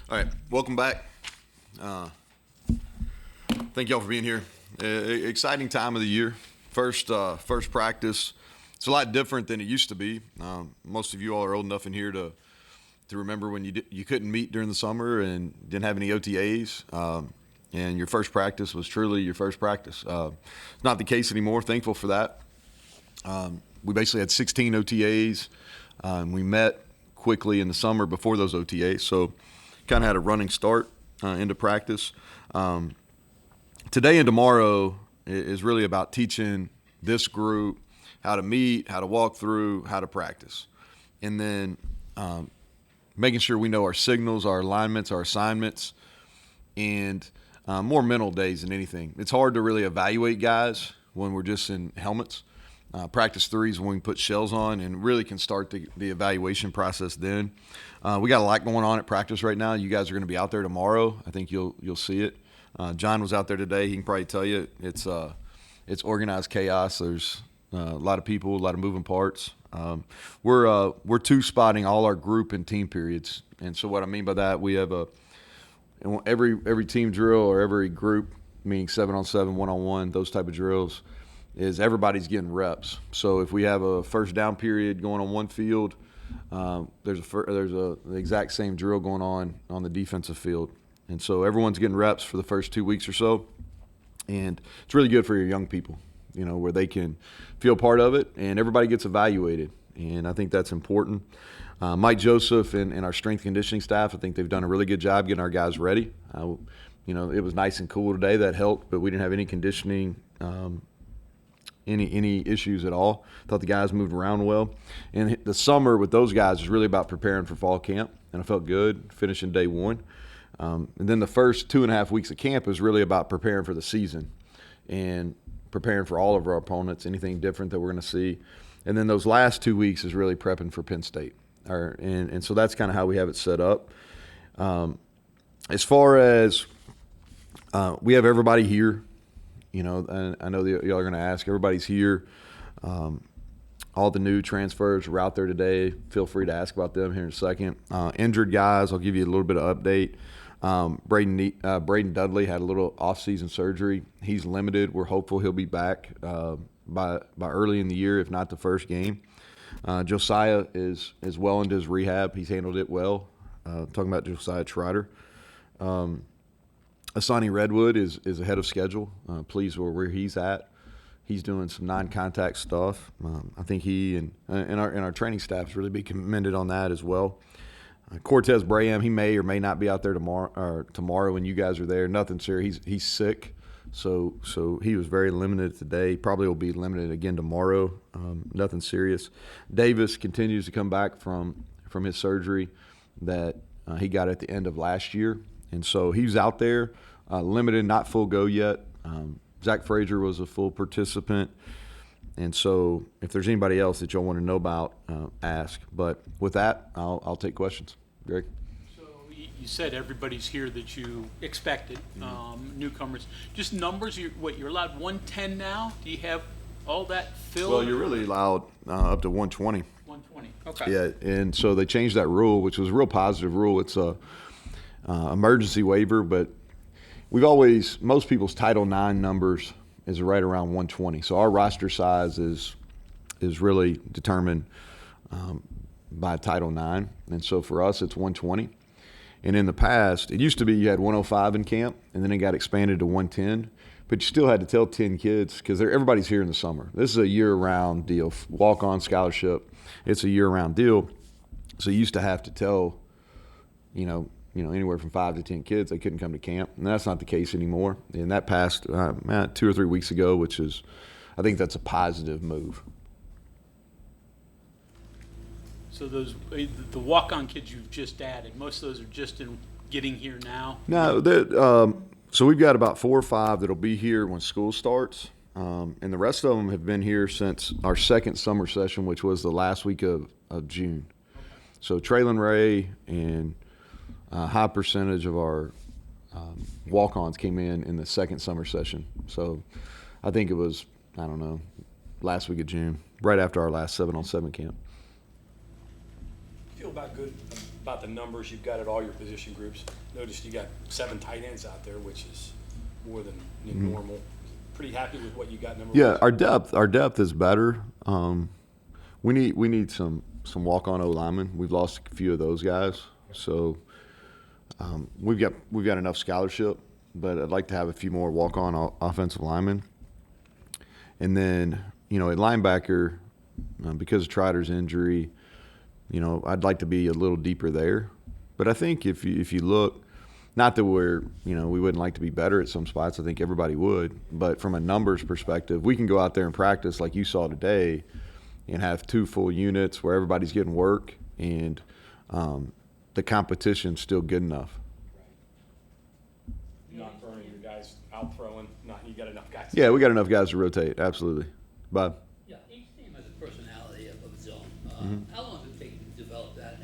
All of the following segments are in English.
All right, welcome back. Thank y'all for being here. Exciting time of the year. First practice. It's a lot different than it used to be. Most of you all are old enough in here to remember when you couldn't meet during the summer and didn't have any OTAs, and your first practice was truly your first practice. It's not the case anymore. Thankful for that. We basically had 16 OTAs. We met quickly in the summer before those OTAs, so kind of had a running start into practice. Today and tomorrow is really about teaching this group how to meet, how to walk through, how to practice. And then making sure we know our signals, our alignments, our assignments, and more mental days than anything. It's hard to really evaluate guys when we're just in helmets. Practice 3 is when we put shells on and really can start the evaluation process then. We got a lot going on at practice right now. You guys are going to be out there tomorrow. I think you'll see it. John was out there today. He can probably tell you it's organized chaos. There's a lot of people, a lot of moving parts. We're two-spotting all our group and team periods. And so what I mean by that, we have every team drill or every group, meaning 7-on-7, 1-on-1, those type of drills, is everybody's getting reps. So if we have a first down period going on one field, there's the exact same drill going on the defensive field. And so everyone's getting reps for the first 2 weeks or so. And it's really good for your young people, where they can feel part of it and everybody gets evaluated. And I think that's important. Mike Joseph and our strength conditioning staff, I think they've done a really good job getting our guys ready. It was nice and cool today. That helped, but we didn't have any conditioning any issues at all. Thought the guys moved around well. And the summer with those guys is really about preparing for fall camp, and I felt good finishing day 1. And then the first 2.5 weeks of camp is really about preparing for the season and preparing for all of our opponents, anything different that we're going to see. And then those last 2 weeks is really prepping for Penn State. And so that's kind of how we have it set up. As far as we have everybody here, and I know y'all are going to ask. Everybody's here. All the new transfers are out there today. Feel free to ask about them here in a second. Injured guys, I'll give you a little bit of update. Braden Dudley had a little off-season surgery. He's limited. We're hopeful he'll be back by early in the year, if not the first game. Josiah is well into his rehab. He's handled it well. Talking about Josiah Trotter. Asani Redwood is ahead of schedule. Pleased with where he's at. He's doing some non-contact stuff. I think he and our training staff really be commended on that as well. Cortez Braham, he may or may not be out there tomorrow when you guys are there. Nothing serious. He's sick, so he was very limited today. Probably will be limited again tomorrow. Nothing serious. Davis continues to come back from his surgery that he got at the end of last year. And so he's out there, limited, not full go yet. Zach Frazier was a full participant. And so if there's anybody else that y'all want to know about, ask. But with that, I'll take questions. Greg? So you said everybody's here that you expected, newcomers. Just numbers, you're allowed 110 now? Do you have all that filled? Well, you're really allowed up to 120. 120, okay. Yeah, and so they changed that rule, which was a real positive rule. It's a emergency waiver, but most people's Title IX numbers is right around 120. So our roster size is really determined by Title IX, and so for us it's 120. And in the past, it used to be you had 105 in camp, and then it got expanded to 110. But you still had to tell 10 kids because everybody's here in the summer. This is a year-round deal. Walk-on scholarship, it's a year-round deal. So you used to have to tell, anywhere from 5 to 10 kids they couldn't come to camp, and that's not the case anymore. And that passed 2 or 3 weeks ago, which is, I think that's a positive move. So the walk-on kids you've just added, most of those are just getting here now? No, so we've got about 4 or 5 that'll be here when school starts, and the rest of them have been here since our second summer session, which was the last week of June. Okay. So Traylon Ray and a high percentage of our walk-ons came in the second summer session. So I think it was, last week of June, right after our last 7-on-7 camp. Feel about good about the numbers you've got at all your position groups. Noticed you got 7 tight ends out there, which is more than normal. Pretty happy with what you got number Yeah, wise? our depth is better. We need some walk-on O linemen. We've lost a few of those guys, so we've got enough scholarship, but I'd like to have a few more walk-on offensive linemen. And then at linebacker, because of Trotters' injury, I'd like to be a little deeper there. But I think if you look, not that we wouldn't like to be better at some spots. I think everybody would. But from a numbers perspective, we can go out there and practice like you saw today and have 2 full units where everybody's getting work and the competition's still good enough. Not throwing your guys out throwing. You got enough guys. Yeah, we got enough guys to rotate. Absolutely. Bob? Yeah, each team has a personality of its own. How long does it take to develop that,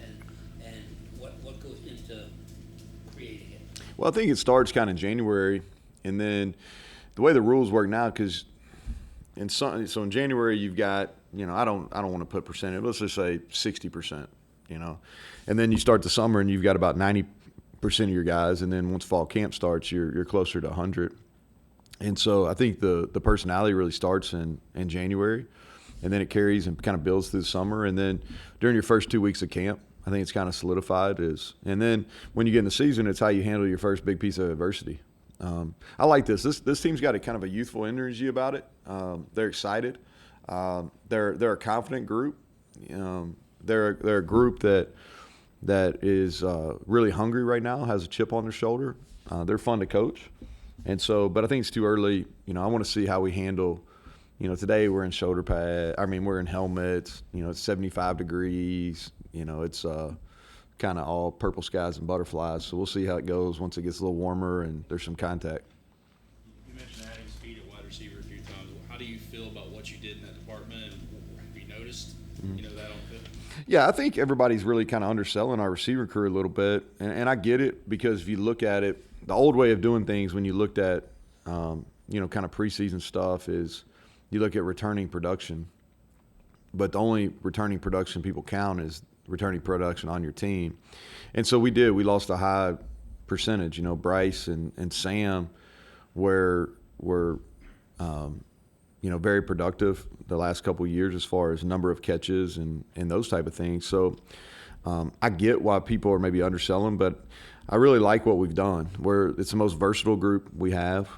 and what goes into creating it? Well, I think it starts kind of January, and then the way the rules work now, because in January you've got I don't want to put percentage. Let's just say 60%. And then you start the summer and you've got about 90% of your guys, and then once fall camp starts, you're closer to 100. And so I think the personality really starts in January, and then it carries and kind of builds through the summer, and then during your first 2 weeks of camp, I think it's kind of solidified. And then when you get in the season, it's how you handle your first big piece of adversity. I like this. This team's got a kind of a youthful energy about it. They're excited. They're a confident group. They're a group that is really hungry right now, has a chip on their shoulder. They're fun to coach. And so, but I think it's too early. I want to see how we handle. Today we're in shoulder pad. We're in helmets. It's 75 degrees. It's kind of all purple skies and butterflies. So we'll see how it goes once it gets a little warmer and there's some contact. You mentioned adding speed at wide receiver a few times. How do you feel about what you did in that department? Have you noticed, that on fit? Yeah, I think everybody's really kind of underselling our receiver crew a little bit, and I get it, because if you look at it, the old way of doing things when you looked at, kind of preseason stuff is you look at returning production, but the only returning production people count is returning production on your team. And so we lost a high percentage. Bryce and Sam were very productive the last couple of years as far as number of catches and those type of things. So I get why people are maybe underselling, but I really like what we've done. It's the most versatile group we have.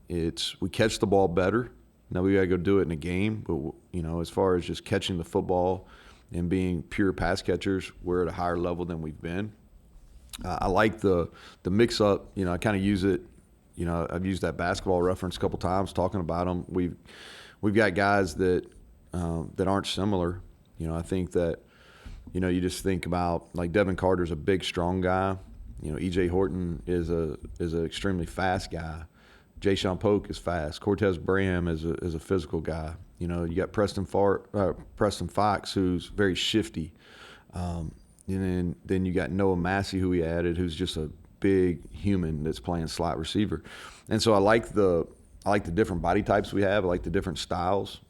We catch the ball better. Now we got to go do it in a game, but as far as just catching the football and being pure pass catchers, we're at a higher level than we've been. I like the mix up. I kind of use it. I've used that basketball reference a couple times talking about them. We've got guys that aren't similar. I think that you just think about, like, Devin Carter's a big, strong guy. E.J. Horton is an extremely fast guy. Jay-Sean Polk is fast. Cortez Bram is a physical guy. You got Preston Fox, who's very shifty. And then you got Noah Massey, who we added, who's just a big human that's playing slot receiver. And so I like the different body types we have. I like the different styles.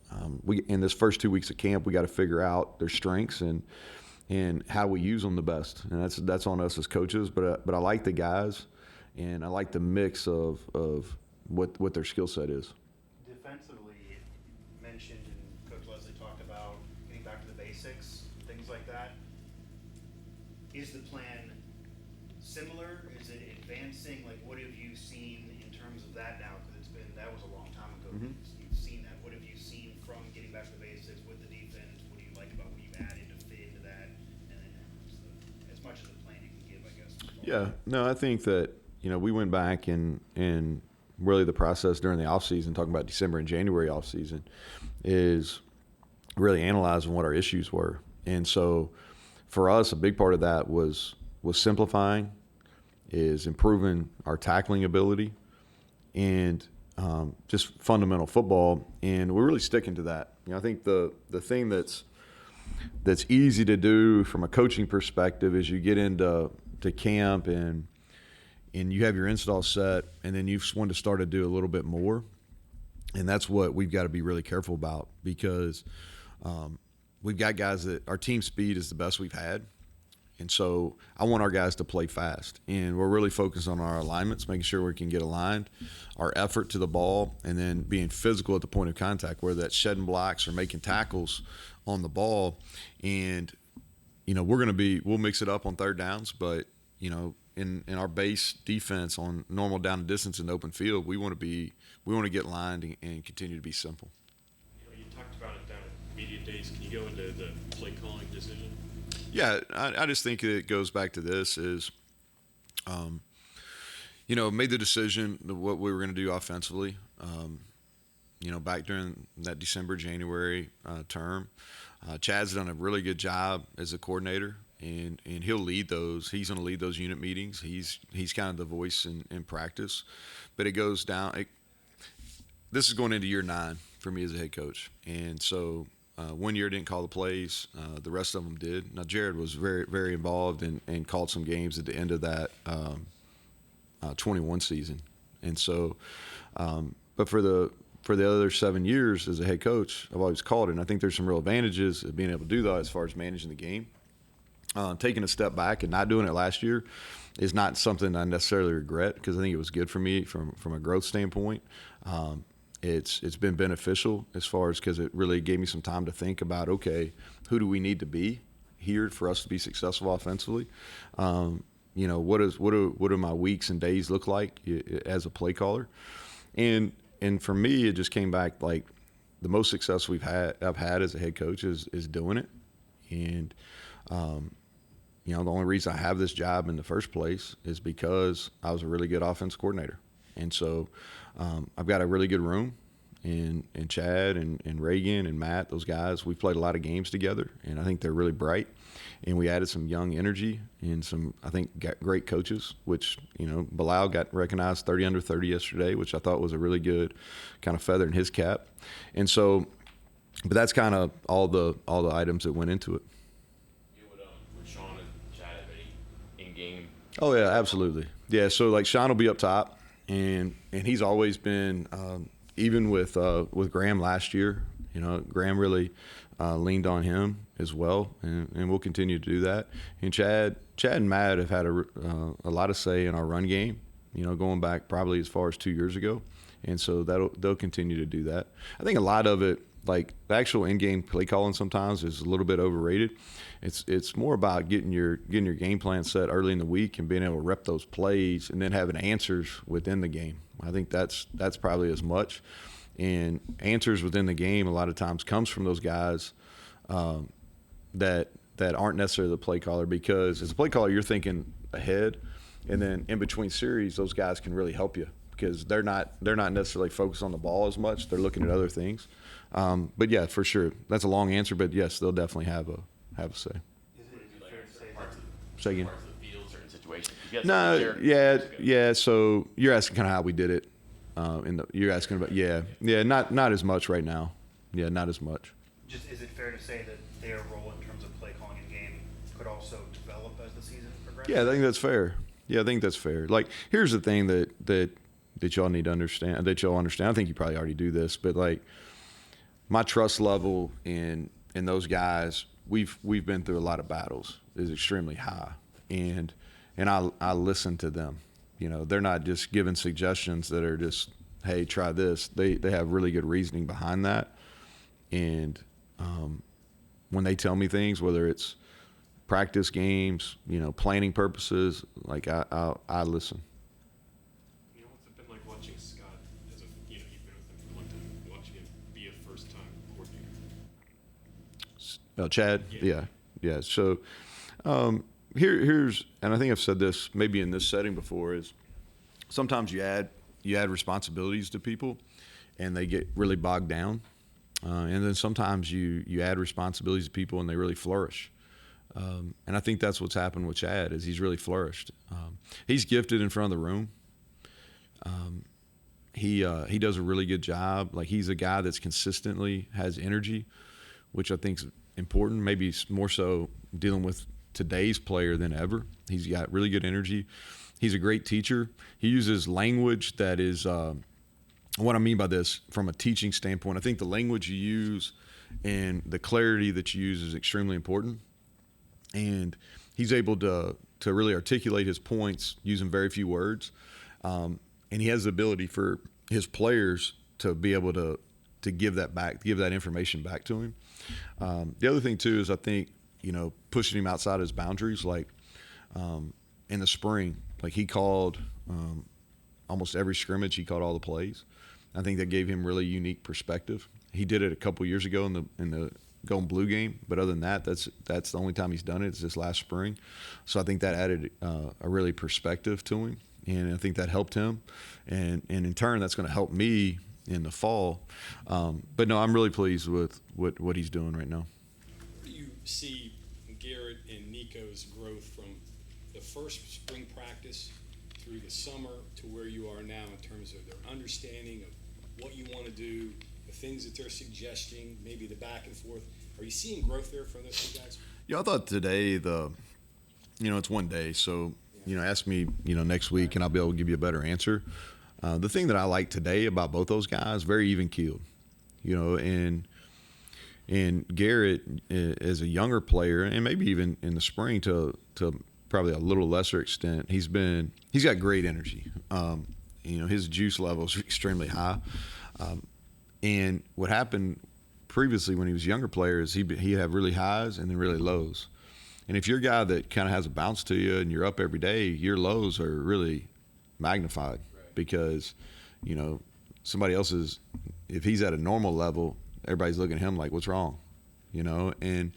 In this first 2 weeks of camp, we got to figure out their strengths and how we use them the best. And that's on us as coaches. But I like the guys, and I like the mix of what their skill set is. Defensively, you mentioned, and Coach Leslie talked about getting back to the basics, things like that. Is the plan similar? Is it advancing? Like, what have you seen in terms of that now? Because that was a long time ago. Mm-hmm. You've seen that. What have you seen from getting back to the basics with the defense? What do you like about what you've added to fit into that? And then as much as the plan you can give, I guess. Yeah, no, I think that we went back and really the process during the offseason, talking about December and January offseason, is really analyzing what our issues were. And so for us, a big part of that was simplifying, is improving our tackling ability, and just fundamental football. And we're really sticking to that. I think the thing that's easy to do from a coaching perspective is you get into camp and you have your install set, and then you want to start to do a little bit more. And that's what we've got to be really careful about, because we've got guys that our team speed is the best we've had. And so I want our guys to play fast. And we're really focused on our alignments, making sure we can get aligned, our effort to the ball, and then being physical at the point of contact, whether that's shedding blocks or making tackles on the ball. And, we'll mix it up on third downs, but, in our base defense on normal down and distance in the open field, we want to get lined and continue to be simple. You talked about it down at media days. Can you go into the play calling decision? Yeah, I just think it goes back to this is, made the decision of what we were going to do offensively, back during that December, January term. Chad's done a really good job as a coordinator, and he'll lead those. He's going to lead those unit meetings. He's kind of the voice in practice. But it goes down. This is going into year 9 for me as a head coach. And so one year didn't call the plays. The rest of them did. Now, Jared was very, very involved and called some games at the end of that 21 season. And so, but for the other 7 years as a head coach, I've always called it. And I think there's some real advantages of being able to do that as far as managing the game. Taking a step back and not doing it last year is not something I necessarily regret, because I think it was good for me from a growth standpoint. It's been beneficial as far as, because it really gave me some time to think about, okay, who do we need to be here for us to be successful offensively? What do my weeks and days look like as a play caller? And for me, it just came back like the most success I've had as a head coach is doing it. And the only reason I have this job in the first place is because I was a really good offense coordinator. And so I've got a really good room, and Chad and Reagan and Matt, those guys, we've played a lot of games together, and I think they're really bright. And we added some young energy and some, I think, great coaches, which, Bilal got recognized 30 under 30 yesterday, which I thought was a really good kind of feather in his cap. And so, but that's kind of all the items that went into it. Would Sean and Chad have any in-game? Oh, yeah, absolutely. Yeah, so like Sean will be up top, and he's always been, even with Graham last year, Graham really leaned on him as well, and we'll continue to do that. And Chad and Matt have had a lot of say in our run game, going back probably as far as 2 years ago, and so they'll continue to do that. I think a lot of it, like the actual in-game play calling, sometimes is a little bit overrated. It's more about getting your game plan set early in the week and being able to rep those plays and then having answers within the game. I think that's probably as much. And answers within the game a lot of times comes from those guys that aren't necessarily the play caller, because as a play caller you're thinking ahead, and then in between series those guys can really help you because they're not necessarily focused on the ball as much. They're looking at other things. But yeah, for sure, that's a long answer, but yes, they'll definitely have a say. Is it fair to say that? Say again. Parts of the field, certain situations. You guys No, share- yeah. So you're asking kind of how we did it. You're asking about not as much right now. Yeah, not as much. Just, is it fair to say that their role in terms of play calling in game could also develop as the season progresses? Yeah, I think that's fair. Yeah, I think that's fair. Like, here's the thing that y'all need to understand, that y'all understand. I think you probably already do this, but like my trust level in those guys, we've been through a lot of battles, is extremely high, and I listen to them. They're not just giving suggestions that are just, hey, try this. They have really good reasoning behind that, and when they tell me things, whether it's practice games, planning purposes, like I listen. What's it been like watching Scott as you've been with him for a long time, watching him be a first-time coordinator? Chad? Yeah. So here's, and I think I've said this maybe in this setting before, is sometimes you add responsibilities to people and they get really bogged down. And then sometimes you add responsibilities to people and they really flourish. And I think that's what's happened with Chad, is he's really flourished. He's gifted in front of the room. He does a really good job. Like, he's a guy that's consistently has energy, which I think is important, maybe more so dealing with today's player than ever. He's got really good energy. He's a great teacher. He uses language that is, what I mean by this from a teaching standpoint, I think the language you use and the clarity that you use is extremely important. And he's able to really articulate his points using very few words, and he has the ability for his players to be able to give that back, give that information back to him. The other thing too is I think pushing him outside his boundaries, like in the spring, like he called almost every scrimmage, he called all the plays. I think that gave him really unique perspective. He did it a couple years ago in the Golden Blue game, but other than that, that's the only time he's done it. It's this last spring. So I think that added a really perspective to him, and I think that helped him, and in turn, that's going to help me in the fall. But no, I'm really pleased with what he's doing right now. Where do you see Garrett and Nico's growth from the first spring practice through the summer to where you are now in terms of their understanding of what you want to do, the things that they're suggesting, maybe the back and forth? Are you seeing growth there from those two guys? Yeah, I thought today it's one day, so ask me next week and I'll be able to give you a better answer. The thing that I like today about both those guys, very even keeled, and Garrett as a younger player, and maybe even in the spring to probably a little lesser extent, he's got great energy. His juice level is extremely high. And what happened previously when he was a younger player is he'd have really highs and then really lows. And if you're a guy that kind of has a bounce to you and you're up every day, your lows are really magnified because, somebody else's, if he's at a normal level, everybody's looking at him like, what's wrong? And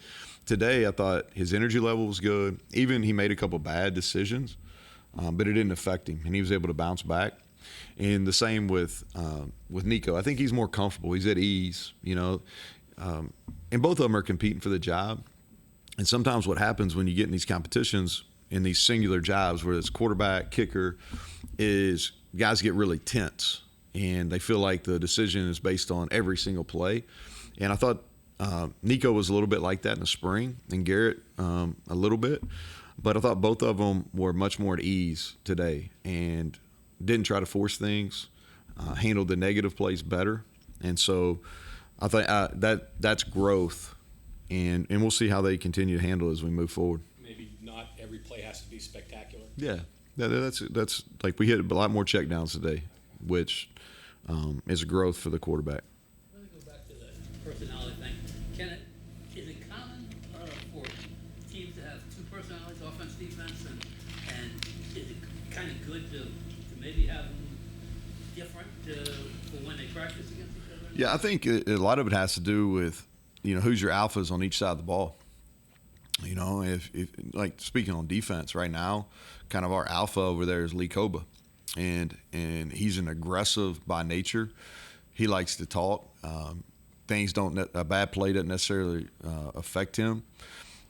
today I thought his energy level was good. Even he made a couple bad decisions, but it didn't affect him, and he was able to bounce back. And the same with Nico. I think he's more comfortable. He's at ease, and both of them are competing for the job. And sometimes what happens when you get in these competitions, in these singular jobs, where it's quarterback, kicker, is guys get really tense, and they feel like the decision is based on every single play. And I thought Nico was a little bit like that in the spring, and Garrett a little bit. But I thought both of them were much more at ease today and didn't try to force things, handled the negative plays better. And so I thought that's growth, and we'll see how they continue to handle it as we move forward. Maybe not every play has to be spectacular. Yeah, that's like we hit a lot more checkdowns today, which is a growth for the quarterback. Let me go back to the personality thing. Is it common for teams to have two personalities, offense, defense, and is it kind of good to maybe have them different for when they practice against each other? Yeah, I think a lot of it has to do with who's your alphas on each side of the ball. If like speaking on defense right now, kind of our alpha over there is Lee Koba, and he's an aggressive by nature. He likes to talk. A bad play doesn't necessarily affect him,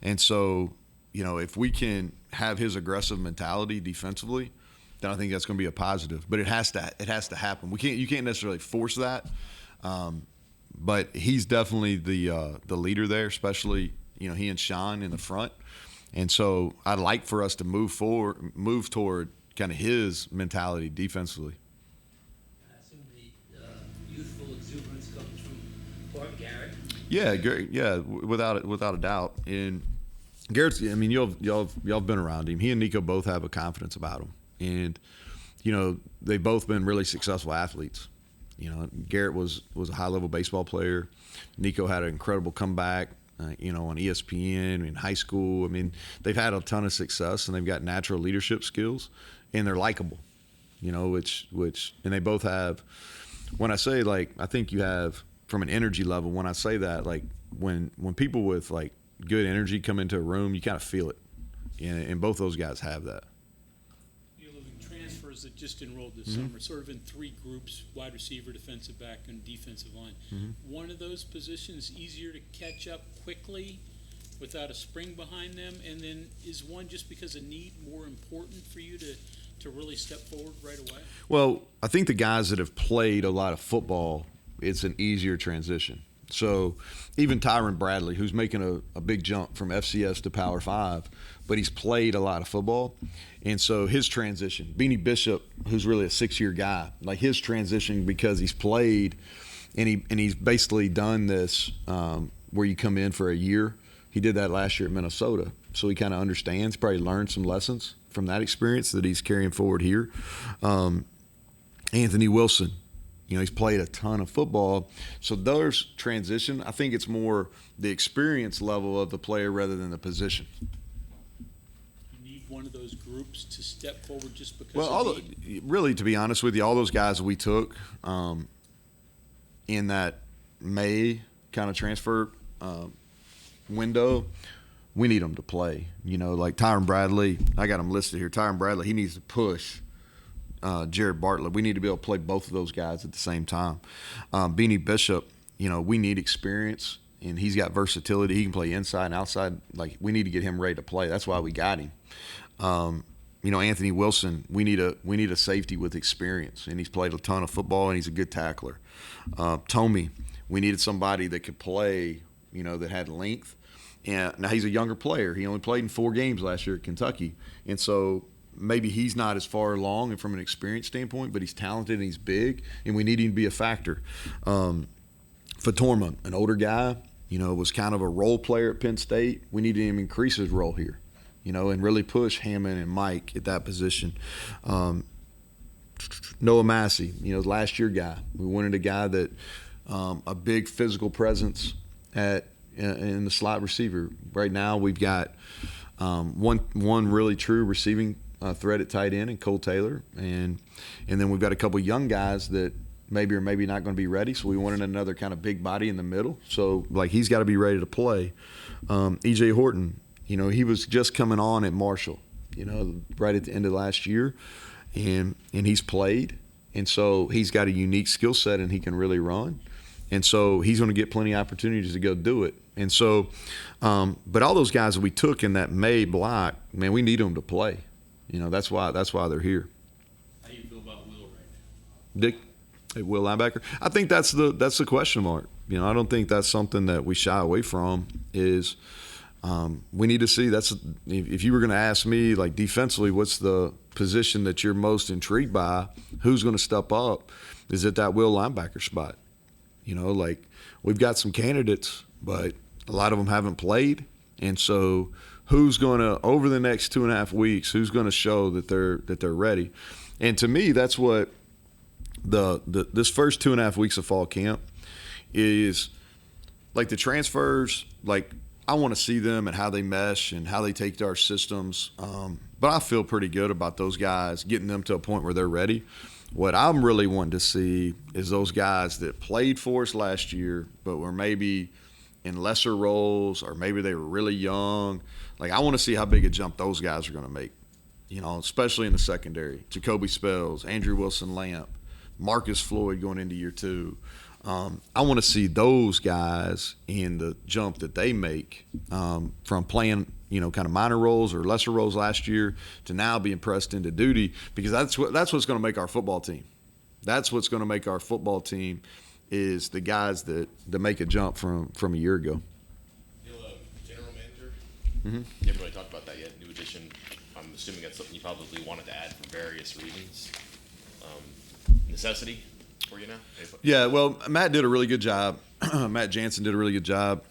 and so if we can have his aggressive mentality defensively, then I think that's going to be a positive. But it has to happen. You can't necessarily force that, but he's definitely the leader there, especially he and Sean in the front. And so I'd like for us to move toward kind of his mentality defensively. I assume the youthful exuberance comes from Bart Garrett. Yeah, Garrett, yeah, without a doubt. And Garrett's, y'all have been around him. He and Nico both have a confidence about him. And, they've both been really successful athletes. Garrett was a high-level baseball player. Nico had an incredible comeback, on ESPN in high school. They've had a ton of success, and they've got natural leadership skills, and they're likable, which and they both have. When I say, I think you have, from an energy level, when I say that, when people with, good energy come into a room, you kind of feel it. And both those guys have that. Transfers that just enrolled this summer, sort of in three groups: wide receiver, defensive back, and defensive line. One of those positions easier to catch up quickly without a spring behind them, and then is one just because of need more important for you to really step forward right away? Well, I think the guys that have played a lot of football, it's an easier transition. So even Tyron Bradley, who's making a big jump from FCS to Power 5, but he's played a lot of football. And so his transition, Beanie Bishop, who's really a 6-year guy, his transition because he's played and he's basically done this where you come in for a year. He did that last year at Minnesota. so he kind of understands, probably learned some lessons from that experience that he's carrying forward here. Anthony Wilson, he's played a ton of football. So there's transition. I think it's more the experience level of the player rather than the position. You need one of those groups to step forward just because Well, really, to be honest with you, all those guys we took in that May kind of transfer window, we need them to play. Like Tyron Bradley, I got him listed here. Tyron Bradley, he needs to push Jared Bartlett. We need to be able to play both of those guys at the same time. Beanie Bishop, we need experience, and he's got versatility. He can play inside and outside. Like, we need to get him ready to play. That's why we got him. Anthony Wilson, we need a safety with experience, and he's played a ton of football, and he's a good tackler. Tommy, we needed somebody that could play, that had length. And now he's a younger player. He only played in 4 games last year at Kentucky, and so maybe he's not as far along and from an experience standpoint, but he's talented and he's big, and we need him to be a factor. Fatorma, an older guy, was kind of a role player at Penn State. We needed him to increase his role here, and really push Hammond and Mike at that position. Noah Massey, last year guy. We wanted a guy that a big physical presence in the slot receiver. Right now we've got one really true receiving threat at tight end in Cole Taylor, and then we've got a couple young guys that maybe or maybe not going to be ready, so we wanted another kind of big body in the middle. So, like, he's got to be ready to play. E.J. Horton, he was just coming on at Marshall, right at the end of last year, and he's played, and so he's got a unique skill set and he can really run. And so he's going to get plenty of opportunities to go do it. And so, but all those guys that we took in that May block, man, we need them to play. That's why they're here. How do you feel about Will right now? Dick, Will linebacker. I think that's the question mark. I don't think that's something that we shy away from. Is we need to see. If you were going to ask me, like, defensively, what's the position that you're most intrigued by? Who's going to step up? Is it that Will linebacker spot? Like, we've got some candidates, but a lot of them haven't played. And so who's going to, over the next 2.5 weeks, who's going to show that they're ready? And to me, that's what this first 2.5 weeks of fall camp is. Like, the transfers, like, I want to see them and how they mesh and how they take to our systems. But I feel pretty good about those guys, getting them to a point where they're ready. What I'm really wanting to see is those guys that played for us last year but were maybe in lesser roles, or maybe they were really young. Like, I want to see how big a jump those guys are going to make, especially in the secondary. Jacoby Spells, Andrew Wilson-Lamp, Marcus Floyd going into year 2. I want to see those guys in the jump that they make from playing, kind of minor roles or lesser roles last year to now being pressed into duty, because that's what's going to make our football team. That's what's going to make our football team is the guys that make a jump from a year ago. Neal, general manager? Mm-hmm. You haven't really talked about that yet. New addition. I'm assuming that's something you probably wanted to add for various reasons. Necessity for you now? Yeah, well, Matt did a really good job. Matt Jansen did a really good job,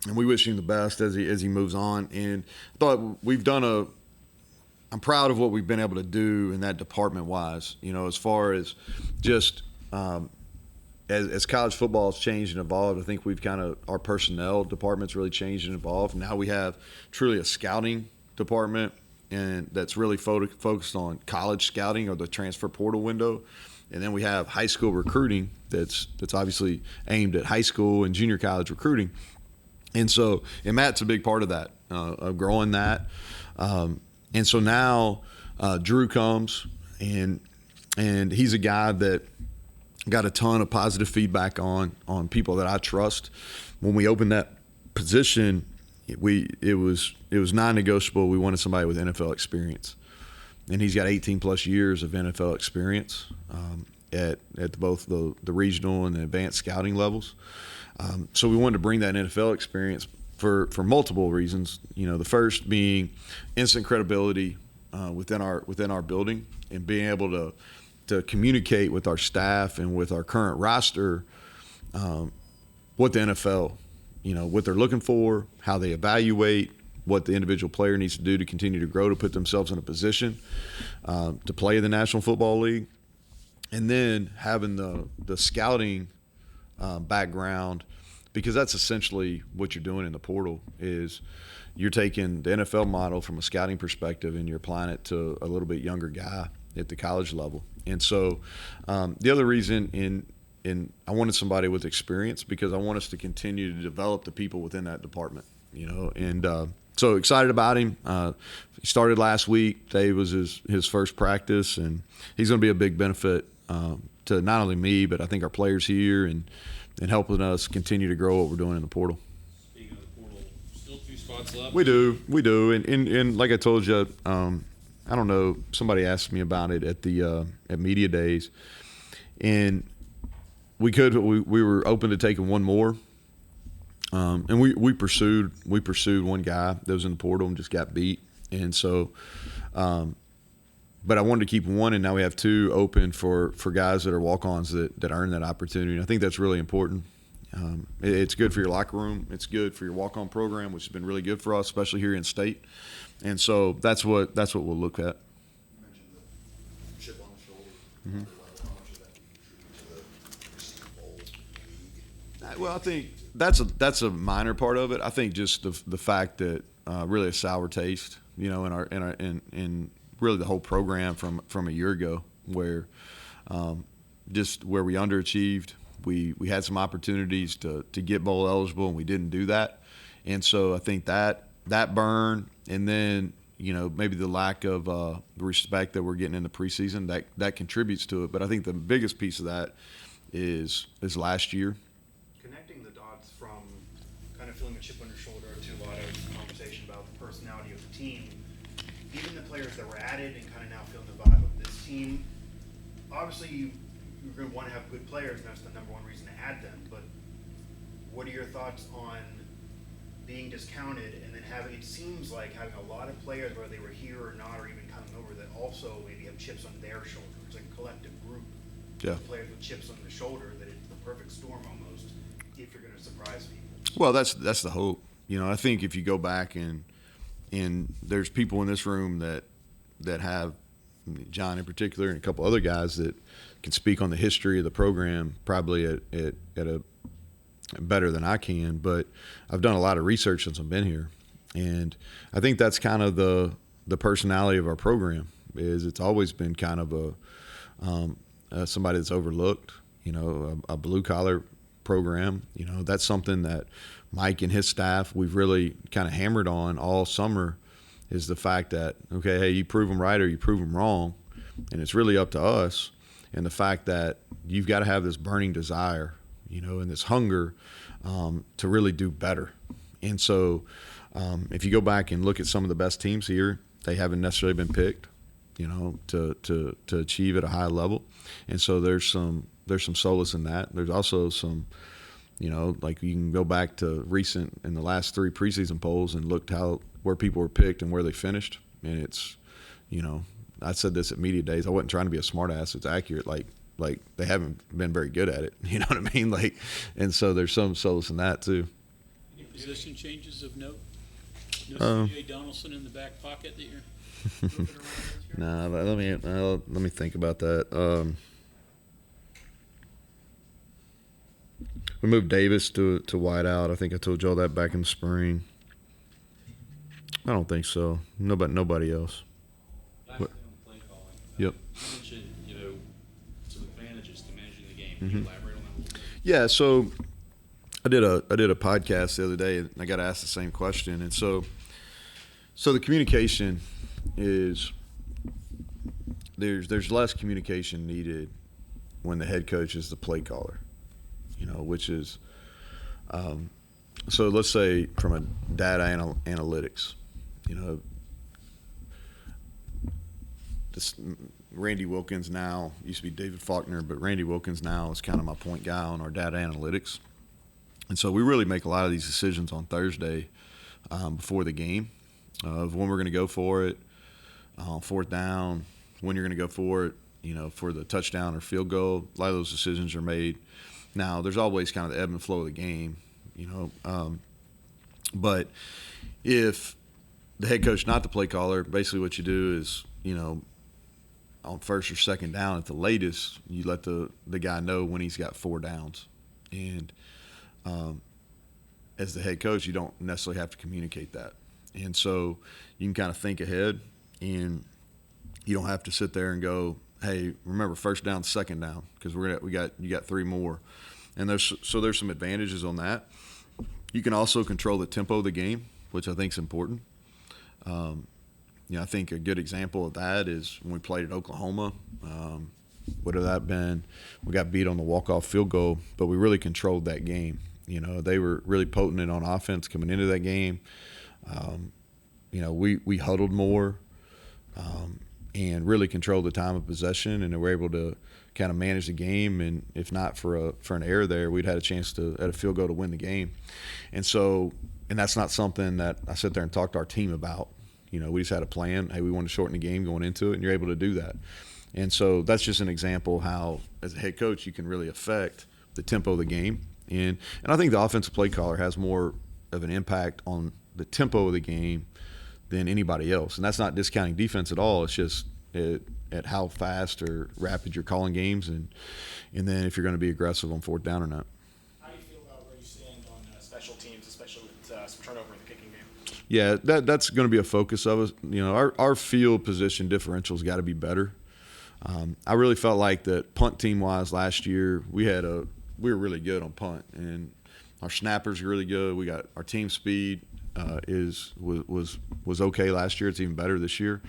and we wish him the best as he moves on. And I thought I'm proud of what we've been able to do in that department-wise. As far as just as college football has changed and evolved, I think we've our personnel department's really changed and evolved. Now we have truly a scouting department, and that's really focused on college scouting or the transfer portal window. And then we have high school recruiting that's obviously aimed at high school and junior college recruiting. And Matt's a big part of that, of growing that. And so now Drew comes, and he's a guy that got a ton of positive feedback on people that I trust. When we opened that position, it was non-negotiable. We wanted somebody with NFL experience. And he's got 18-plus years of NFL experience at both the regional and the advanced scouting levels. So we wanted to bring that NFL experience for multiple reasons. The first being instant credibility within our building, and being able to communicate with our staff and with our current roster what the NFL, what they're looking for, how they evaluate, what the individual player needs to do to continue to grow, to put themselves in a position to play in the National Football League. And then having the scouting background, because that's essentially what you're doing in the portal is you're taking the NFL model from a scouting perspective and you're applying it to a little bit younger guy at the college level. And so the other reason I wanted somebody with experience because I want us to continue to develop the people within that department, and so excited about him. He started last week. Today was his first practice, and he's going to be a big benefit to not only me, but I think our players here and helping us continue to grow what we're doing in the portal. Speaking of the portal, still 2 spots left. We do. And like I told you, I don't know, somebody asked me about it at media days, and we were open to taking one more. And we pursued one guy that was in the portal and just got beat. And so, but I wanted to keep one, and now we have 2 open for guys that are walk-ons that earn that opportunity. And I think that's really important. It's good for your locker room. It's good for your walk-on program, which has been really good for us, especially here in state. And so that's what we'll look at. You mentioned the chip on the shoulder. How much of that do you contribute to the Receiving Bowl league? Well, I think that's a minor part of it. I think just the fact that really a sour taste, in really the whole program from a year ago, where just where we underachieved. We had some opportunities to get bowl eligible, and we didn't do that. And so I think that burn, and then maybe the lack of respect that we're getting in the preseason that contributes to it. But I think the biggest piece of that is last year. Connecting the dots from kind of feeling a chip on your shoulder to a lot of conversation about the personality of the team, even the players that were added and kind of now feeling the vibe of this team. Obviously, you're going to want to have good players, and that's the number one reason to add them. But what are your thoughts on being discounted and then it seems like having a lot of players, whether they were here or not, or even coming over, that also maybe have chips on their shoulder. It's like a collective group of players with chips on the shoulder, that it's the perfect storm almost if you're going to surprise people. Well, that's the hope. I think if you go back and there's people in this room that have, John in particular, and a couple other guys that can speak on the history of the program probably at a better than I can, but I've done a lot of research since I've been here, and I think that's kind of the personality of our program. Is it's always been kind of somebody that's overlooked, a blue collar program. That's something that Mike and his staff we've really kind of hammered on all summer, is the fact that okay, hey, you prove them right or you prove them wrong, and it's really up to us. And the fact that you've got to have this burning desire, and this hunger to really do better. And so if you go back and look at some of the best teams here, they haven't necessarily been picked, to achieve at a high level. And so there's some solace in that. There's also some, like you can go back to in the last 3 preseason polls and looked where people were picked and where they finished. And it's, I said this at media days. I wasn't trying to be a smart ass. It's accurate. Like they haven't been very good at it. You know what I mean? And so there's some solace in that too. Any position changes of note? No C.J. Donaldson in the back pocket that you're moving around this year? Nah, let me think about that. We moved Davis to wide out. I think I told y'all that back in the spring. I don't think so. Nobody else. Last thing on the play calling. Yep. You mentioned, some advantages to managing the game. Can you elaborate on that a little bit? Yeah, so I did a podcast the other day, and I got asked the same question. And so the communication is there's less communication needed when the head coach is the play caller, which is so let's say from a data analytics, this Randy Wilkins now used to be David Faulkner, but Randy Wilkins now is kind of my point guy on our data analytics. And so we really make a lot of these decisions on Thursday before the game of when we're going to go for it, 4th down, when you're going to go for it, for the touchdown or field goal. A lot of those decisions are made. Now, there's always kind of the ebb and flow of the game, but if the head coach, not the play caller, basically what you do is, on first or second down at the latest, you let the guy know when he's got 4 downs. And as the head coach, you don't necessarily have to communicate that. And so you can kind of think ahead, and you don't have to sit there and go, hey, remember, first down, second down, because you got 3 more. And there's some advantages on that. You can also control the tempo of the game, which I think is important. I think a good example of that is when we played at Oklahoma. What have that been? We got beat on the walk-off field goal, but we really controlled that game. They were really potent on offense coming into that game. We huddled more and really controlled the time of possession, and they were able to kind of manage the game. And if not for an error there, we'd had a chance at a field goal to win the game. And that's not something that I sit there and talk to our team about. We just had a plan. Hey, we want to shorten the game going into it, and you're able to do that. And so that's just an example how, as a head coach, you can really affect the tempo of the game. And I think the offensive play caller has more of an impact on the tempo of the game than anybody else. And that's not discounting defense at all. It's just at how fast or rapid you're calling games, and then if you're going to be aggressive on 4th down or not. How do you feel about where you stand on special teams, especially with some turnover in the kicking game? Yeah, that's going to be a focus of us. Our field position differential's got to be better. I really felt like that punt team-wise last year, we were really good on punt, and our snappers are really good. We got our team speed was okay last year. It's even better this year.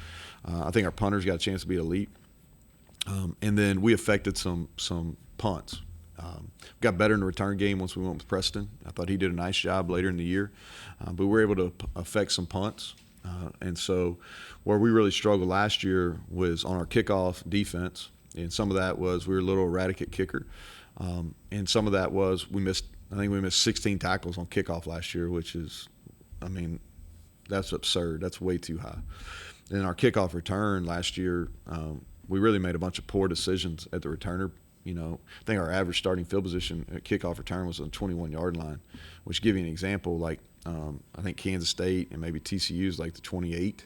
I think our punters got a chance to be elite, and then we affected some punts. Got better in the return game once we went with Preston. I thought he did a nice job later in the year, but we were able to affect some punts. And so where we really struggled last year was on our kickoff defense, and some of that was we were a little erratic at kicker, and some of that was I think we missed 16 tackles on kickoff last year, which is, that's absurd. That's way too high. And our kickoff return last year, we really made a bunch of poor decisions at the returner. I think our average starting field position at kickoff return was on the 21-yard line, which give you an example, like I think Kansas State and maybe TCU is like the 28.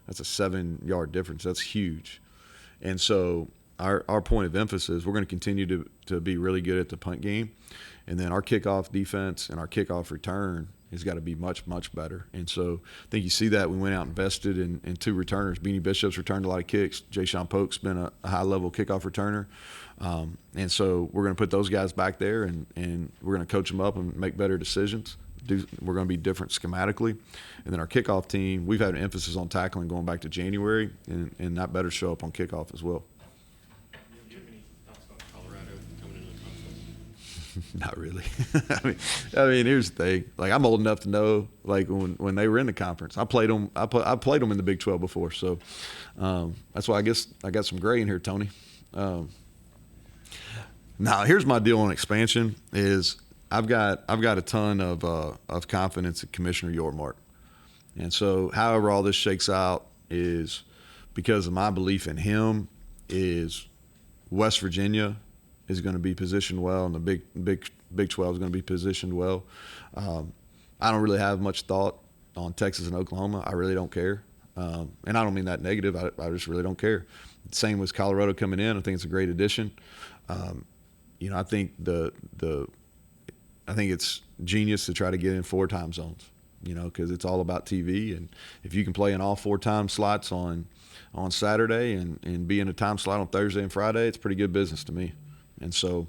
That's a 7-yard difference. That's huge. And so our point of emphasis, we're going to continue to be really good at the punt game. And then our kickoff defense and our kickoff return has got to be much, much better. And so I think you see that we went out and invested in 2 returners. Beanie Bishop's returned a lot of kicks. Jayshawn Polk's been a high-level kickoff returner. And so we're going to put those guys back there, and we're going to coach them up and make better decisions. We're going to be different schematically. And then our kickoff team, we've had an emphasis on tackling going back to January, and that better show up on kickoff as well. Do you have any thoughts about Colorado coming into the conference? Not really. I mean, here's the thing. Like, I'm old enough to know, like, when they were in the conference, I played them in the Big 12 before. So that's why I guess I got some gray in here, Tony. Now, here's my deal on expansion is I've got a ton of confidence in Commissioner Yormark. And so however all this shakes out is because of my belief in him is West Virginia is going to be positioned well, and the Big 12 is going to be positioned well. I don't really have much thought on Texas and Oklahoma. I really don't care. And I don't mean that negative. I just really don't care. Same with Colorado coming in. I think it's a great addition. I think I think it's genius to try to get in 4 time zones, because it's all about TV. And if you can play in all 4 time slots on Saturday and be in a time slot on Thursday and Friday, it's pretty good business to me. And so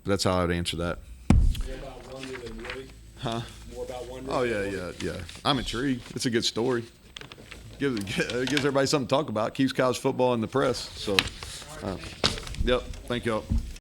that's how I would answer that. More about Wonder than Willie? Huh? More about Wonder? Oh, yeah. I'm intrigued. It's a good story. It gives everybody something to talk about. Keeps college football in the press. So, yep. Thank y'all.